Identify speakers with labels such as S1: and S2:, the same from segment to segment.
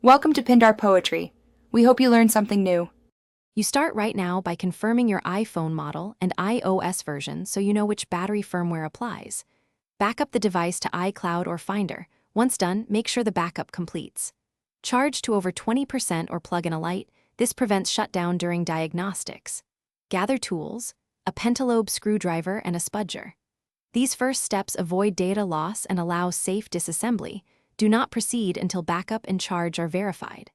S1: Welcome to Pindar Poetry. We hope you learned something new.
S2: You start right now by confirming your iPhone model and iOS version so you know which battery firmware applies. Back up the device to iCloud or Finder. Once done, make sure the backup completes. Charge to over 20% or plug in a light. This prevents shutdown during diagnostics. Gather tools, a pentalobe screwdriver and a spudger. These first steps avoid data loss and allow safe disassembly. Do not proceed until backup and charge are verified.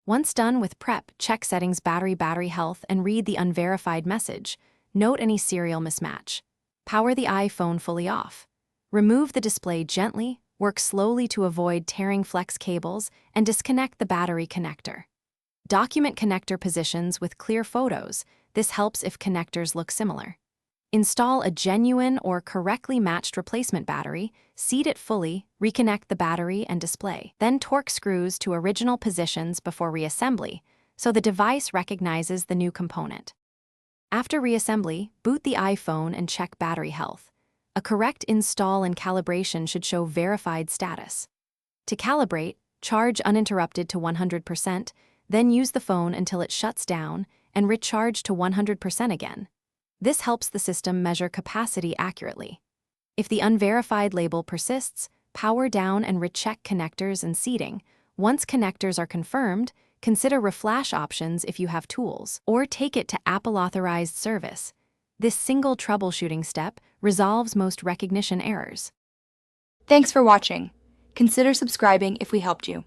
S2: Once done with prep, check settings battery health and read the unverified message. Note any serial mismatch. Power the iPhone fully off. Remove the display gently, work slowly to avoid tearing flex cables, and disconnect the battery connector. Document connector positions with clear photos. This helps if connectors look similar. Install a genuine or correctly matched replacement battery, seat it fully, reconnect the battery and display. Then torque screws to original positions before reassembly, so the device recognizes the new component. After reassembly, boot the iPhone and check battery health. A correct install and calibration should show verified status. To calibrate, charge uninterrupted to 100%, then use the phone until it shuts down and recharge to 100% again. This helps the system measure capacity accurately. If the unverified label persists, power down and recheck connectors and seating. Once connectors are confirmed, consider reflash options if you have tools, or take it to Apple-authorized service. This single troubleshooting step resolves most recognition errors.
S1: Thanks for watching. Consider subscribing if we helped you.